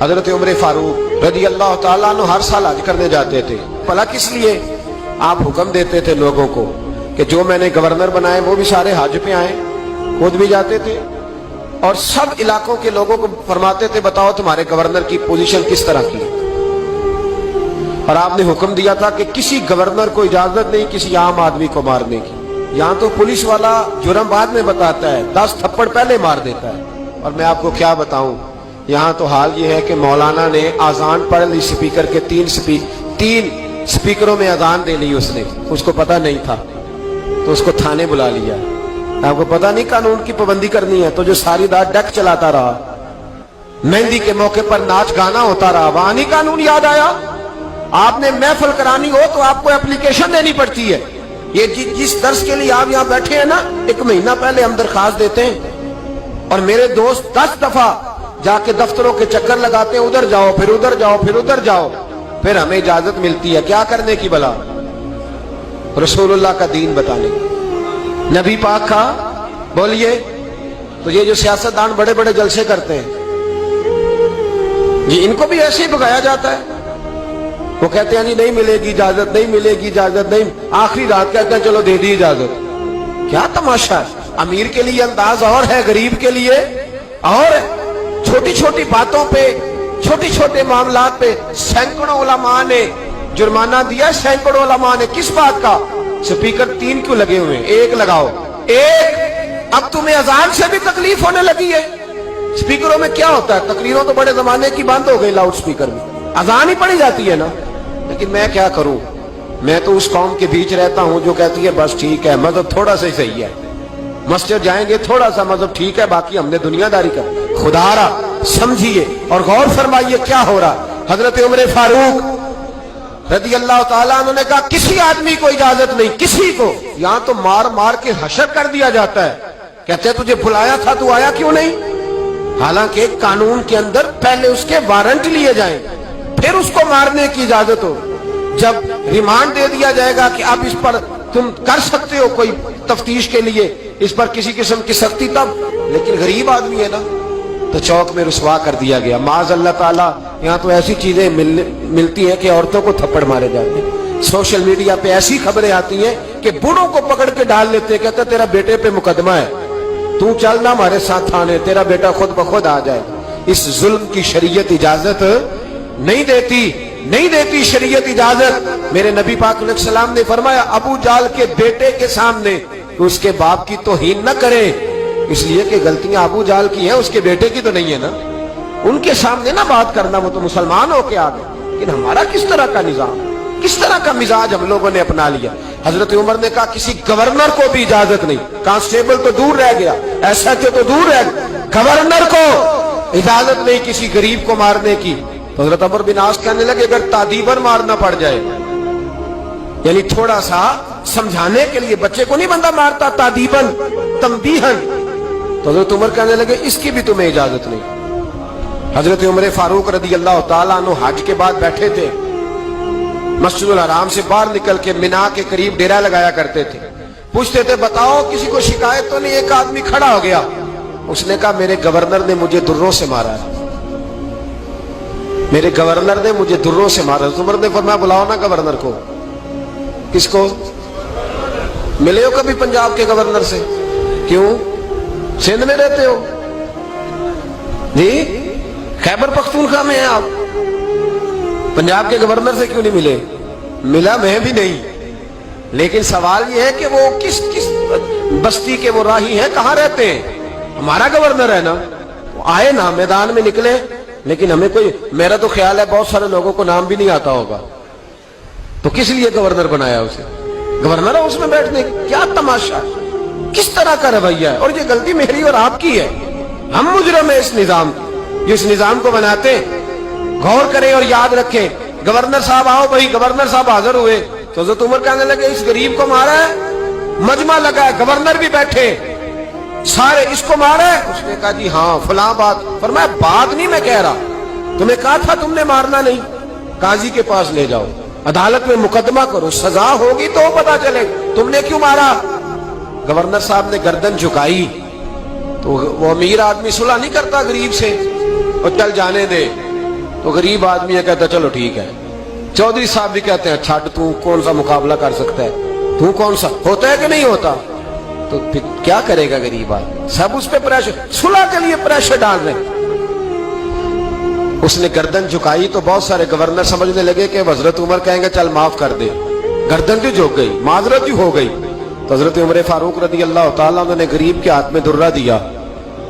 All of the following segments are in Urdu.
حضرت عمر فاروق رضی اللہ تعالیٰ عنہ ہر سال حج کرنے جاتے تھے. بھلا کس لیے؟ آپ حکم دیتے تھے لوگوں کو کہ جو میں نے گورنر بنائے وہ بھی سارے حج پہ آئیں. خود بھی جاتے تھے اور سب علاقوں کے لوگوں کو فرماتے تھے بتاؤ تمہارے گورنر کی پوزیشن کس طرح کی. اور آپ نے حکم دیا تھا کہ کسی گورنر کو اجازت نہیں کسی عام آدمی کو مارنے کی. یہاں تو پولیس والا جرم بعد میں بتاتا ہے، 10 تھپڑ پہلے مار دیتا ہے. اور میں آپ کو کیا بتاؤں، یہاں تو حال یہ ہے کہ مولانا نے اذان پڑھ لی اسپیکر کے، 3 اسپیکروں میں اذان دے لی. اس کو پتہ نہیں تھا تو اس کو تھانے بلا لیا. آپ کو پتہ نہیں قانون کی پابندی کرنی ہے تو جو ساری رات ڈیک چلاتا رہا، مہندی کے موقع پر ناچ گانا ہوتا رہا، وہاں نہیں قانون یاد آیا. آپ نے محفل کرانی ہو تو آپ کو اپلیکیشن دینی پڑتی ہے. یہ جس درس کے لیے آپ یہاں بیٹھے ہیں نا، 1 مہینہ پہلے ہم درخواست دیتے ہیں اور میرے دوست 10 دفعہ جا کے دفتروں کے چکر لگاتے ہیں، ادھر جاؤ پھر ادھر جاؤ پھر ادھر جاؤ، پھر ہمیں اجازت ملتی ہے کیا کرنے کی بلا؟ رسول اللہ کا دین بتانے کی. نبی پاک کا بولیے. تو یہ جو سیاستدان بڑے بڑے جلسے کرتے ہیں، یہ ان کو بھی ایسے ہی بگایا جاتا ہے. وہ کہتے ہیں نہیں ملے گی اجازت، نہیں ملے گی اجازت، نہیں. آخری رات کہتے ہیں چلو دے دی اجازت. کیا تماشا ہے؟ امیر کے لیے انداز اور ہے، غریب کے لیے اور. چھوٹی چھوٹی باتوں پہ، چھوٹی چھوٹے معاملات پہ سینکڑوں علماء نے جرمانہ دیا. سینکڑوں علماء نے کس بات کا؟ سپیکر 3 کیوں لگے ہوئے ہیں؟ 1 لگاؤ. 1 اب تمہیں اذان سے بھی تکلیف ہونے لگی ہے. سپیکروں میں کیا ہوتا ہے؟ تقریروں تو بڑے زمانے کی بند ہو گئی، لاؤڈ سپیکر میں اذان ہی پڑی جاتی ہے نا. لیکن میں کیا کروں، میں تو اس قوم کے بیچ رہتا ہوں جو کہتی ہے بس ٹھیک ہے مذہب تھوڑا سا ہی صحیح ہے، مسجد جائیں گے تھوڑا سا مذہب ٹھیک ہے، باقی ہم نے دنیا داری کر. خدا را سمجھیے اور غور فرمائیے کیا ہو رہا. حضرت عمر فاروق رضی اللہ تعالیٰ عنہ نے کہا کسی آدمی کو اجازت نہیں، کسی کو. یہاں تو مار مار کے حشر کر دیا جاتا ہے. کہتے ہیں تجھے بلایا تھا تو آیا کیوں نہیں؟ حالانکہ قانون کے اندر پہلے اس کے وارنٹ لیے جائیں پھر اس کو مارنے کی اجازت ہو. جب ریمانڈ دے دیا جائے گا کہ اب اس پر تم کر سکتے ہو کوئی تفتیش کے لیے، اس پر کسی قسم کی سختی، تب. لیکن غریب آدمی ہے نا تو چوک میں رسوا کر دیا گیا. معاذ اللہ تعالیٰ یہاں تو ایسی چیزیں ملتی ہیں کہ عورتوں کو تھپڑ مارے جاتے ہیں. سوشل میڈیا پہ ایسی خبریں آتی ہیں کہ بوڑھوں کو پکڑ کے ڈال لیتے ہیں. کہتے ہیں تیرا بیٹے پہ مقدمہ ہے، تو چل نہ ہمارے ساتھ تھانے، تیرا بیٹا خود بخود آ جائے. اس ظلم کی شریعت اجازت نہیں دیتی شریعت اجازت. میرے نبی پاک علیہ السلام نے فرمایا ابو جال کے بیٹے کے سامنے کہ اس کے باپ کی توہین نہ کرے، اس لیے کہ غلطیاں ابو جال کی ہیں، اس کے بیٹے کی تو نہیں ہے نا. ان کے سامنے نہ بات کرنا، وہ تو مسلمان ہو کے آ گئے. لیکن ہمارا کس طرح کا نظام، کس طرح کا مزاج ہم لوگوں نے اپنا لیا. حضرت عمر نے کہا کسی گورنر کو بھی اجازت نہیں. کانسٹیبل تو دور رہ گیا، ایسا کہ تو دور رہ گیا، گورنر کو اجازت نہیں کسی غریب کو مارنے کی. تو حضرت عمر بن عاص کہنے لگے اگر تعدیباً مارنا پڑ جائے، یعنی تھوڑا سا سمجھانے کے لیے، بچے کو نہیں بندہ مارتا، تعدیباً تنبیہاً. تو حضرت عمر کہنے لگے اس کی بھی تمہیں اجازت نہیں. حضرت عمر فاروق رضی اللہ تعالیٰ عنہ حج کے بعد بیٹھے تھے، مسجد الحرام سے باہر نکل کے مینا کے قریب ڈیرا لگایا کرتے تھے. پوچھتے تھے بتاؤ کسی کو شکایت تو نہیں؟ ایک آدمی کھڑا ہو گیا، اس نے کہا میرے گورنر نے مجھے دروں سے مارا ہے، میرے گورنر نے مجھے دروں سے مارا. عمر نے فرمایا بلاؤ نا گورنر کو. کس کو؟ ملے ہو کبھی پنجاب کے گورنر سے؟ کیوں؟ سندھ میں رہتے ہو جی، خیبر پختونخوا میں ہیں آپ، پنجاب کے گورنر سے کیوں نہیں ملے؟ ملا میں بھی نہیں، لیکن سوال یہ ہے کہ وہ کس بستی کے وہ راہی ہیں، کہاں رہتے ہیں؟ ہمارا گورنر ہے نا. آئے نا میدان میں نکلے. لیکن ہمیں کوئی، میرا تو خیال ہے بہت سارے لوگوں کو نام بھی نہیں آتا ہوگا، تو کس لیے گورنر بنایا اسے؟ گورنر ہے اس میں بیٹھنے. کیا تماشا، کس طرح کا رویہ ہے. اور یہ غلطی میری اور آپ کی ہے، ہم مجرم ہیں اس نظام کی، اس نظام کو بناتے. غور کریں اور یاد رکھیں. گورنر صاحب آؤ بھائی، گورنر صاحب حاضر ہوئے تو حضرت عمر کہنے لگے اس غریب کو مارا ہے، مجمع لگا ہے، گورنر بھی بیٹھے، سارے اس کو مارا ہے. اس نے کہا جی ہاں فلاں بات. فرمایا بات نہیں میں کہہ رہا، تمہیں کہا تھا تم نے مارنا نہیں. قاضی کے پاس لے جاؤ، عدالت میں مقدمہ کرو، سزا ہوگی تو پتا چلے تم نے کیوں مارا. گورنر صاحب نے گردن جھکائی تو وہ امیر آدمی صلح نہیں کرتا غریب سے، اور چل جانے دے، تو غریب آدمی ہے کہتا چلو ٹھیک ہے. چودھری صاحب بھی کہتے ہیں چھڈ تو کون سا مقابلہ کر سکتا ہے, تو کون سا ہوتا ہے کہ نہیں ہوتا. تو پھر کیا کرے گا غریب آدمی, سب اس پہ پریشر, صلح کے لیے پریشر ڈال رہے ہیں. اس نے گردن جھکائی تو بہت سارے گورنر سمجھنے لگے کہ حضرت عمر کہیں گے چل معاف کر دے, گردن بھی جھک گئی, معذرت بھی ہو گئی. تو حضرت عمر فاروق رضی اللہ تعالیٰ عنہ نے غریب کے ہاتھ میں درہ دیا,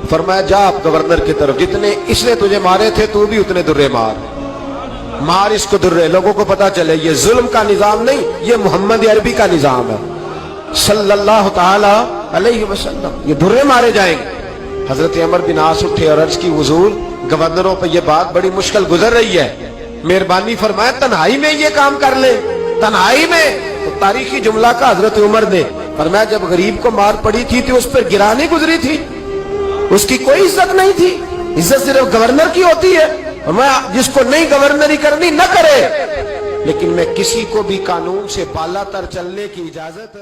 فرمایا جا آپ گورنر کی طرف, جتنے اس نے تجھے مارے تھے تو بھی اتنے درے مار اس کو درے, لوگوں کو پتا چلے یہ ظلم کا نظام نہیں, یہ محمد عربی کا نظام ہے صلی اللہ تعالی علیہ وسلم, یہ درے مارے جائیں گے. حضرت عمر بن عاص اٹھے اور عرض کی حضور گورنروں پہ یہ بات بڑی مشکل گزر رہی ہے, مہربانی فرمائے تنہائی میں یہ کام کر لیں, تنہائی میں. تو تاریخی جملہ کا حضرت عمر نے فرمایا جب غریب کو مار پڑی تھی تو اس پر گرانی گزری تھی, اس کی کوئی عزت نہیں تھی, عزت صرف گورنر کی ہوتی ہے. میں جس کو نہیں گورنری کرنی نہ کرے, لیکن میں کسی کو بھی قانون سے بالا تر چلنے کی اجازت